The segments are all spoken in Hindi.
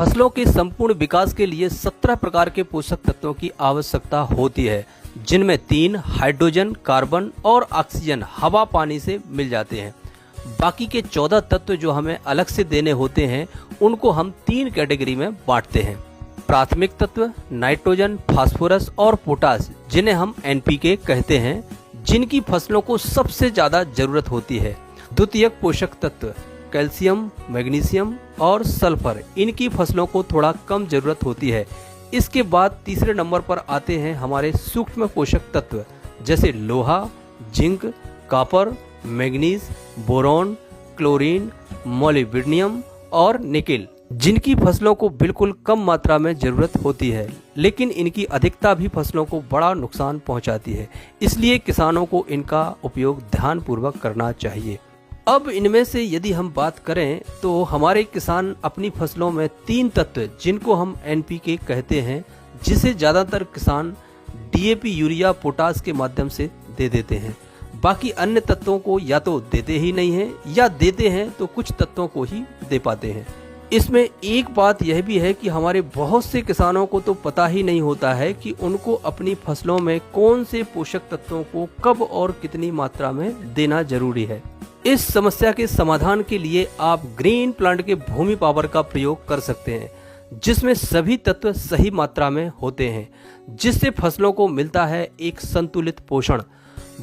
फसलों के संपूर्ण विकास के लिए 17 प्रकार के पोषक तत्वों की आवश्यकता होती है, जिनमें 3 हाइड्रोजन, कार्बन और ऑक्सीजन हवा पानी से मिल जाते हैं। बाकी के 14 तत्व जो हमें अलग से देने होते हैं, उनको हम 3 कैटेगरी में बांटते हैं। प्राथमिक तत्व नाइट्रोजन, फास्फोरस और पोटास, जिन्हें हम एनपीके कहते हैं, जिनकी फसलों को सबसे ज्यादा जरूरत होती है। द्वितीयक पोषक तत्व कैल्शियम, मैग्नीशियम और सल्फर, इनकी फसलों को थोड़ा कम जरूरत होती है। इसके बाद तीसरे नंबर पर आते हैं हमारे सूक्ष्म पोषक तत्व, जैसे लोहा, zinc, copper, manganese, boron, chlorine, molybdenum और निकेल, जिनकी फसलों को बिल्कुल कम मात्रा में जरूरत होती है, लेकिन इनकी अधिकता भी फसलों को बड़ा नुकसान पहुंचाती है। इसलिए किसानों को इनका उपयोग ध्यानपूर्वक करना चाहिए। अब इनमें से यदि हम बात करें तो हमारे किसान अपनी फसलों में 3 तत्व, जिनको हम एनपीके कहते हैं, जिसे ज़्यादातर किसान डीएपी, यूरिया, पोटास के माध्यम से दे देते हैं। बाकी अन्य तत्वों को या तो देते ही नहीं हैं, या देते हैं तो कुछ तत्वों को ही दे पाते हैं। इसमें एक बात यह भी है कि हमारे बहुत से किसानों को तो पता ही नहीं होता है कि उनको अपनी फसलों में कौन से पोषक तत्वों को कब और कितनी मात्रा में देना जरूरी है। इस समस्या के समाधान के लिए आप ग्रीन प्लांट के भूमि पावर का प्रयोग कर सकते हैं, जिसमें सभी तत्व सही मात्रा में होते हैं, जिससे फसलों को मिलता है एक संतुलित पोषण।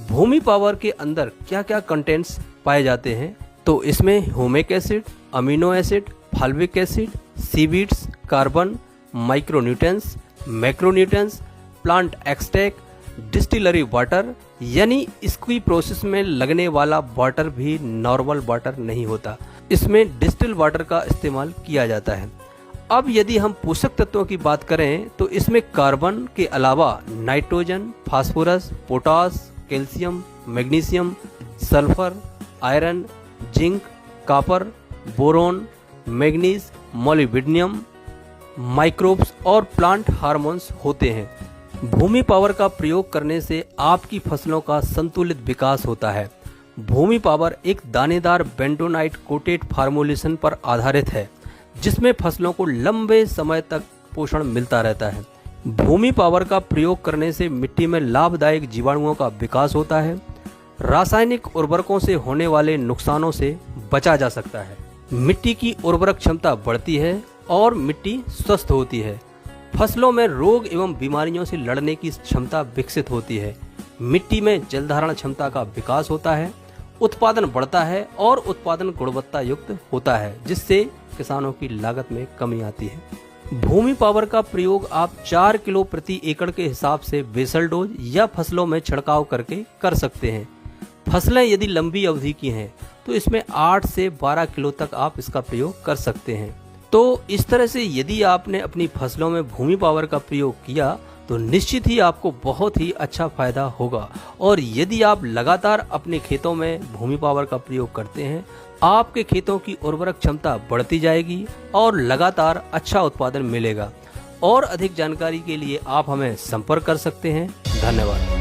भूमि पावर के अंदर क्या क्या कंटेंट्स पाए जाते हैं, तो इसमें humic acid, amino acid, fulvic acid, seaweeds, carbon, micronutrients, macronutrients, plant extract, distillery water, यानी इसकी प्रोसेस में लगने वाला वाटर भी नॉर्मल वाटर नहीं होता, इसमें डिस्टिल वाटर का इस्तेमाल किया जाता है। अब यदि हम पोषक तत्वों की बात करें तो इसमें कार्बन के अलावा nitrogen, phosphorus, potash, calcium, magnesium, sulphur, iron, zinc, copper, boron, manganese, molybdenum, microbes और प्लांट हार्मोन्स होते हैं। भूमि पावर का प्रयोग करने से आपकी फसलों का संतुलित विकास होता है। भूमि पावर एक दानेदार बेंटोनाइट कोटेड फार्मूलेशन पर आधारित है, जिसमें फसलों को लंबे समय तक पोषण मिलता रहता है। भूमि पावर का प्रयोग करने से मिट्टी में लाभदायक जीवाणुओं का विकास होता है। रासायनिक उर्वरकों से होने वाले नुकसानों से बचा जा सकता है। मिट्टी की उर्वरक क्षमता बढ़ती है और मिट्टी स्वस्थ होती है। फसलों में रोग एवं बीमारियों से लड़ने की क्षमता विकसित होती है। मिट्टी में जल धारण क्षमता का विकास होता है। उत्पादन बढ़ता है और उत्पादन गुणवत्ता युक्त होता है, जिससे किसानों की लागत में कमी आती है। भूमि पावर का प्रयोग आप 4 किलो प्रति एकड़ के हिसाब से बेसल डोज या फसलों में छिड़काव करके कर सकते हैं। फसलें यदि लंबी अवधि की हैं तो इसमें 8 से 12 किलो तक आप इसका प्रयोग कर सकते हैं। तो इस तरह से यदि आपने अपनी फसलों में भूमि पावर का प्रयोग किया तो निश्चित ही आपको बहुत ही अच्छा फायदा होगा। और यदि आप लगातार अपने खेतों में भूमि पावर का प्रयोग करते हैं, आपके खेतों की उर्वरक क्षमता बढ़ती जाएगी और लगातार अच्छा उत्पादन मिलेगा। और अधिक जानकारी के लिए आप हमें संपर्क कर सकते हैं। धन्यवाद।